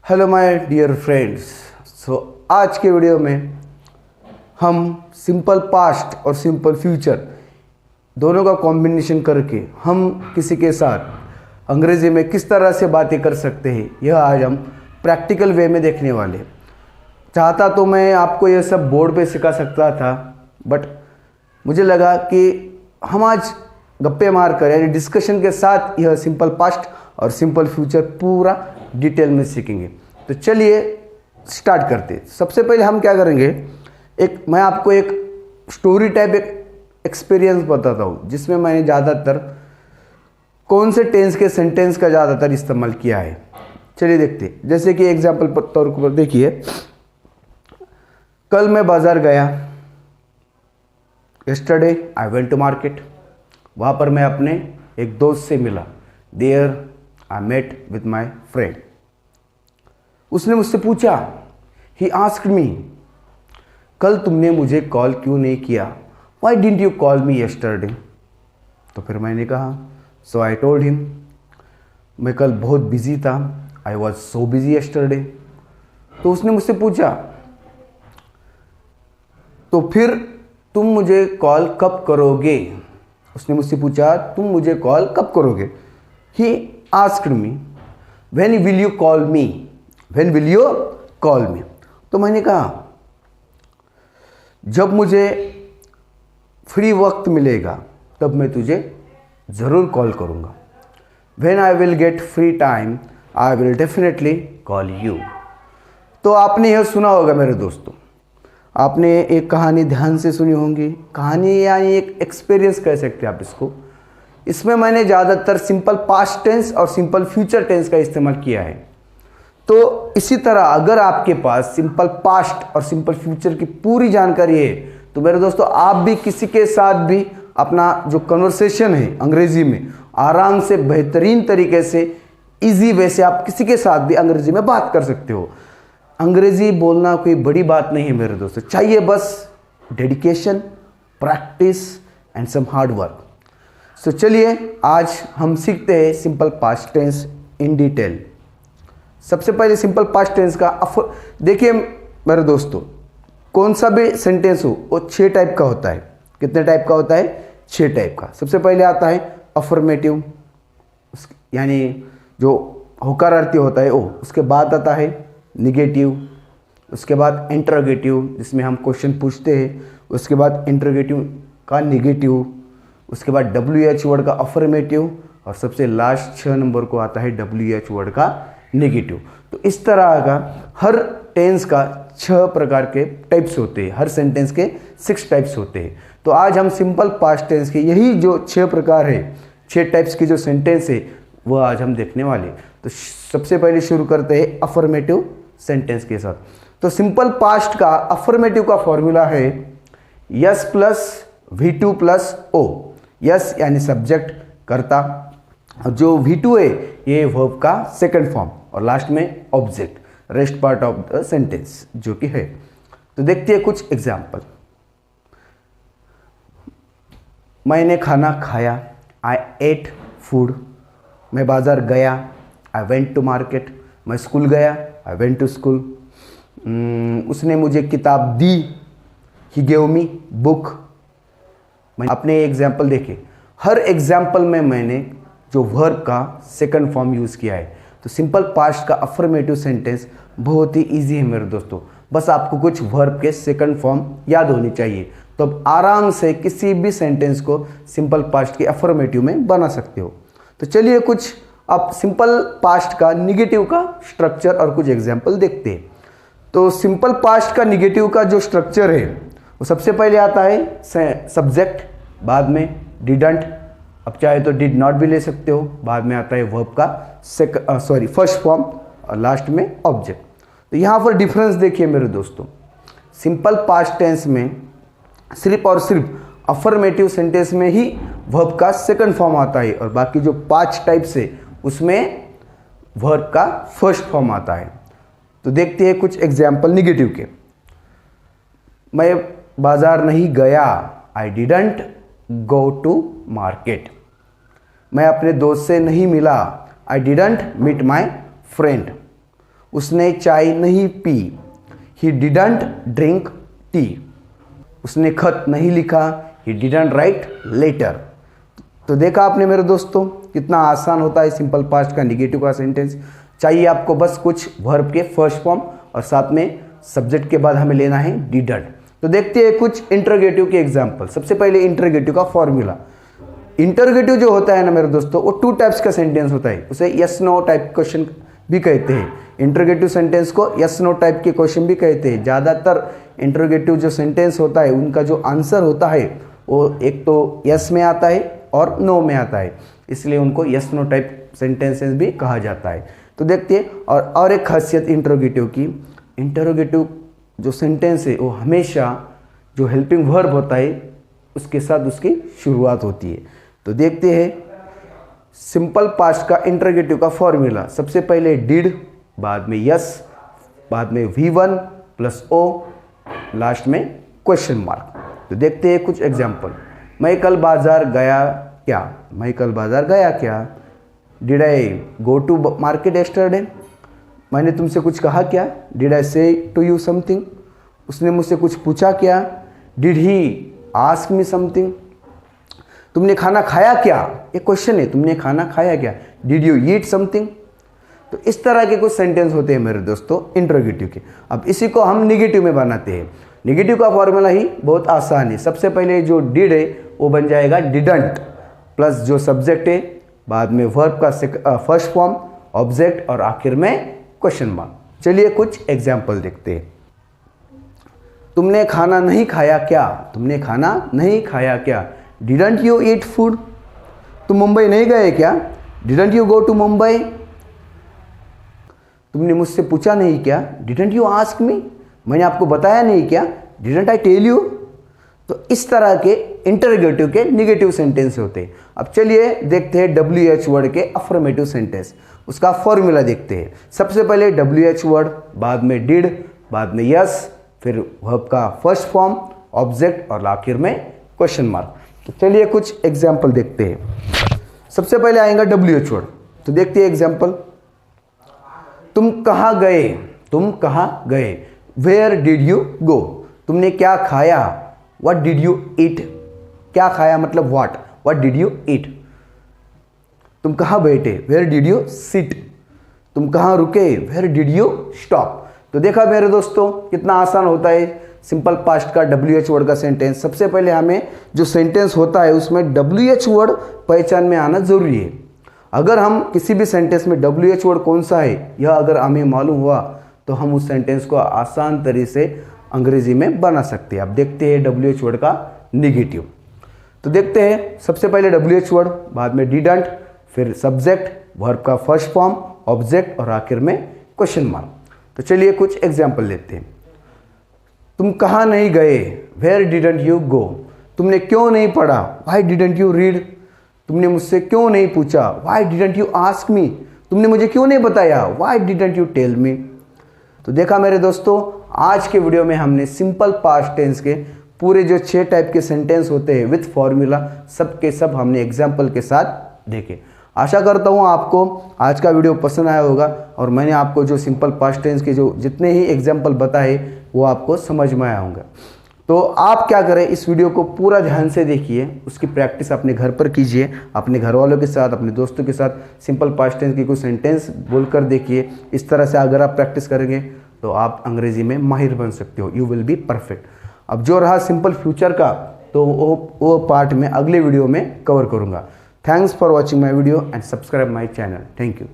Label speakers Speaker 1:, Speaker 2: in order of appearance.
Speaker 1: Hello my dear friends. आज के video में हम सिंपल पास्ट और सिंपल फ्यूचर दोनों का कॉम्बिनेशन करके हम किसी के साथ अंग्रेज़ी में किस तरह से बातें कर सकते हैं, यह आज हम प्रैक्टिकल वे में देखने वाले। चाहता तो मैं आपको यह सब बोर्ड पे सिखा सकता था, बट मुझे लगा कि हम आज गप्पे मार कर यानी डिस्कशन के साथ यह सिंपल पास्ट और सिंपल फ्यूचर पूरा डिटेल में सीखेंगे। तो चलिए स्टार्ट करते हैं। सबसे पहले हम क्या करेंगे, मैं आपको एक स्टोरी टाइप एक्सपीरियंस बताता हूँ जिसमें मैंने ज़्यादातर कौन से टेंस के सेंटेंस का ज़्यादातर इस्तेमाल किया है। चलिए देखते हैं। जैसे कि एग्जाम्पल पर तौर पर देखिए, कल मैं बाज़ार गया। Yesterday I went to market. वहाँ पर मैं अपने एक दोस्त से मिला। There I met with my friend. उसने मुझसे पूछा, ही आस्क्ड मी, कल तुमने मुझे कॉल क्यों नहीं किया? Y didn't you call me yesterday? तो फिर मैंने कहा, सो आई टोल्ड हिम, मैं कल बहुत बिजी था। I was so busy yesterday. तो उसने मुझसे पूछा, तो फिर तुम मुझे कॉल कब करोगे? उसने मुझसे पूछा, तुम मुझे कॉल कब करोगे? He asked me, when will you call me? When will you call मी? तो मैंने कहा, जब मुझे फ्री वक्त मिलेगा तब मैं तुझे ज़रूर कॉल करूँगा। When I will get free time I will definitely call you. तो आपने यह सुना होगा मेरे दोस्तों, आपने एक कहानी ध्यान से सुनी होंगी। कहानी यानी एक एक्सपीरियंस कह सकते हैं आप इसको। इसमें मैंने ज़्यादातर सिंपल पास्ट टेंस और सिंपल फ्यूचर टेंस का इस्तेमाल किया है। तो इसी तरह अगर आपके पास सिंपल पास्ट और सिंपल फ्यूचर की पूरी जानकारी है तो मेरे दोस्तों आप भी किसी के साथ भी अपना जो कन्वर्सेशन है अंग्रेज़ी में आराम से बेहतरीन तरीके से इजी वे से आप किसी के साथ भी अंग्रेज़ी में बात कर सकते हो। अंग्रेज़ी बोलना कोई बड़ी बात नहीं है मेरे दोस्तों, चाहिए बस dedication, practice and some hard work. So चलिए आज हम सीखते हैं simple past tense in detail. सबसे पहले सिंपल पास्ट टेंस का देखिए मेरे दोस्तों, कौन सा भी सेंटेंस हो वो 6 टाइप का होता है। कितने टाइप का होता है? 6 टाइप का। सबसे पहले आता है अफर्मेटिव, यानी जो होकारार्थी होता है वो। उसके बाद आता है निगेटिव, उसके बाद इंटरोगेटिव जिसमें हम क्वेश्चन पूछते हैं, उसके बाद इंटरोगेटिव का निगेटिव, उसके बाद WH वर्ड का अफर्मेटिव, और सबसे लास्ट 6 नंबर को आता है WH वर्ड का नेगेटिव। तो इस तरह का हर टेंस का 6 प्रकार के टाइप्स होते हैं। हर सेंटेंस के 6 टाइप्स होते हैं। तो आज हम सिंपल पास्ट टेंस के यही जो 6 प्रकार है, 6 टाइप्स की जो सेंटेंस है वो आज हम देखने वाले। तो सबसे पहले शुरू करते हैं अफर्मेटिव सेंटेंस के साथ। तो सिंपल पास्ट का अफर्मेटिव का फॉर्मूला है yes plus V2 plus O। Yes यानी सब्जेक्ट कर्ता, जो V2 है ये वर्ब का सेकंड फॉर्म, और लास्ट में object, rest part of the sentence जो कि है। तो देखते हैं कुछ एग्जाम्पल। मैंने खाना खाया, आई एट फूड। मैं बाजार गया, आई वेंट टू मार्केट। मैं स्कूल गया, आई वेंट टू स्कूल। उसने मुझे किताब दी, ही गेव मी बुक। मैं अपने एग्जाम्पल देखे, हर एग्जाम्पल में मैंने जो वर्ब का सेकंड फॉर्म यूज़ किया है। तो सिंपल पास्ट का अफर्मेटिव सेंटेंस बहुत ही इजी है मेरे दोस्तों। बस आपको कुछ वर्ब के सेकंड फॉर्म याद होनी चाहिए, तो आप आराम से किसी भी सेंटेंस को सिंपल पास्ट के अफर्मेटिव में बना सकते हो। तो चलिए कुछ अब सिंपल पास्ट का निगेटिव का स्ट्रक्चर और कुछ एग्जाम्पल देखते हैं। तो सिंपल पास्ट का निगेटिव का जो स्ट्रक्चर है वो सबसे पहले आता है सब्जेक्ट, बाद में डिडंट, अब चाहे तो डिड नॉट भी ले सकते हो, बाद में आता है वर्ब का फर्स्ट फॉर्म, और लास्ट में ऑब्जेक्ट। तो यहाँ पर डिफरेंस देखिए मेरे दोस्तों, सिंपल पास्ट टेंस में सिर्फ और सिर्फ अफर्मेटिव सेंटेंस में ही वर्ब का सेकंड फॉर्म आता है, और बाकी जो 5 टाइप्स है उसमें वर्ब का फर्स्ट फॉर्म आता है। तो देखते हैं कुछ एग्जाम्पल निगेटिव के। मैं बाजार नहीं गया, I didn't go to market. मैं अपने दोस्त से नहीं मिला, I didn't meet my friend. उसने चाय नहीं पी। He didn't drink tea. उसने खत नहीं लिखा। He didn't write letter. तो देखा आपने मेरे दोस्तों कितना आसान होता है सिंपल पास्ट का निगेटिव का सेंटेंस। चाहिए आपको बस कुछ वर्ब के फर्स्ट फॉर्म और साथ में सब्जेक्ट के बाद हमें लेना है डिडंट। तो देखते हैं कुछ इंटरोगेटिव के एग्जाम्पल। सबसे पहले इंटरोगेटिव का फॉर्मूला। इंटरोगेटिव जो होता है ना मेरे दोस्तों, वो 2 टाइप्स का सेंटेंस होता है। उसे यस नो टाइप क्वेश्चन भी कहते हैं। इंटरोगेटिव सेंटेंस को यस नो टाइप के क्वेश्चन भी कहते हैं। ज़्यादातर इंटरोगेटिव जो सेंटेंस होता है उनका जो आंसर होता है वो एक तो यस में आता है और नो में आता है, इसलिए उनको यस नो टाइप सेंटेंसेस भी कहा जाता है। तो देखते हैं और एक खासियत इंटरोगेटिव की, इंटरोगेटिव जो सेंटेंस है वो हमेशा जो हेल्पिंग वर्ब होता है उसके साथ उसकी शुरुआत होती है। तो देखते हैं सिंपल पास्ट का इंटरोगेटिव का फॉर्मूला। सबसे पहले डिड, बाद में यस, बाद में V1 प्लस ओ, लास्ट में क्वेश्चन मार्क। तो देखते हैं कुछ एग्जाम्पल। मैं कल बाजार गया क्या? मैं कल बाजार गया क्या? Did I go to market yesterday? मैंने तुमसे कुछ कहा क्या? डिड आई से टू यू समथिंग? उसने मुझसे कुछ पूछा क्या? Did he ask me something? तुमने खाना खाया क्या? एक क्वेश्चन है, तुमने खाना खाया क्या? Did you eat something? तो इस तरह के कुछ सेंटेंस होते हैं मेरे दोस्तों इंटरोगेटिव के। अब इसी को हम निगेटिव में बनाते हैं। निगेटिव का फॉर्मूला ही बहुत आसान है। सबसे पहले जो डिड है वो बन जाएगा डिडंट प्लस जो सब्जेक्ट है, बाद में वर्ब का फर्स्ट फॉर्म, ऑब्जेक्ट और आखिर में क्वेश्चन मार्क। चलिए कुछ एग्जाम्पल देखते हैं। तुमने खाना नहीं खाया क्या? तुमने खाना नहीं खाया क्या? Didn't you eat food? तुम मुंबई नहीं गए क्या? Didn't you go to Mumbai? तुमने मुझसे पूछा नहीं क्या? Didn't you ask me? मैंने आपको बताया नहीं क्या? Didn't I tell you? तो इस तरह के इंटरोगेटिव के निगेटिव सेंटेंस होते हैं। अब चलिए देखते हैं WH वर्ड के अफर्मेटिव सेंटेंस। उसका फॉर्मूला देखते हैं। सबसे पहले WH वर्ड, बाद में डिड, बाद में यस, फिर वर्ब का फर्स्ट फॉर्म, ऑब्जेक्ट और आखिर में क्वेश्चन मार्क। तो चलिए कुछ एग्जाम्पल देखते हैं। सबसे पहले आएगा WH वर्ड। तो देखते हैं एग्जाम्पल। तुम कहाँ गए? तुम कहाँ गए? Where did you go? तुमने क्या खाया? What did you eat? क्या खाया मतलब व्हाट डिड यू ईट? तुम कहाँ बैठे? Where did you sit? तुम कहाँ रुके? Where did you stop? तो देखा मेरे दोस्तों कितना आसान होता है सिंपल पास्ट का WH वर्ड का सेंटेंस। सबसे पहले हमें जो सेंटेंस होता है उसमें WH वर्ड पहचान में आना जरूरी है। अगर हम किसी भी सेंटेंस में WH वर्ड कौन सा है यह अगर हमें मालूम हुआ तो हम उस सेंटेंस को आसान तरीके से अंग्रेजी में बना सकते हैं। अब देखते हैं WH वर्ड का निगेटिव। तो देखते हैं सबसे पहले WH वर्ड, बाद में डिडंट, फिर सब्जेक्ट, वर्ब का फर्स्ट फॉर्म, ऑब्जेक्ट और आखिर में क्वेश्चन मार्क। तो चलिए कुछ एग्जाम्पल लेते हैं। तुम कहाँ नहीं गए? Where didn't you go? तुमने क्यों नहीं पढ़ा? Why didn't you read? तुमने मुझसे क्यों नहीं पूछा? Why didn't you ask me? तुमने मुझे क्यों नहीं बताया? Why didn't you tell me? तो देखा मेरे दोस्तों आज के वीडियो में हमने सिंपल पास्ट टेंस के पूरे जो 6 टाइप के सेंटेंस होते हैं विथ फॉर्मूला सब के सब हमने एग्जाम्पल के साथ देखे। आशा करता हूँ आपको आज का वीडियो पसंद आया होगा और मैंने आपको जो सिंपल पास्ट टेंस के जो जितने ही एग्जाम्पल बताए वो आपको समझ में आया होगा। तो आप क्या करें, इस वीडियो को पूरा ध्यान से देखिए, उसकी प्रैक्टिस अपने घर पर कीजिए, अपने घर वालों के साथ, अपने दोस्तों के साथ सिंपल पास्ट टेंस की कुछ सेंटेंस बोलकर देखिए। इस तरह से अगर आप प्रैक्टिस करेंगे तो आप अंग्रेजी में माहिर बन सकते हो। You will be perfect. अब जो रहा सिंपल फ्यूचर का तो वो पार्ट में अगले वीडियो में कवर करूँगा। Thanks for watching my video and subscribe my channel. Thank you.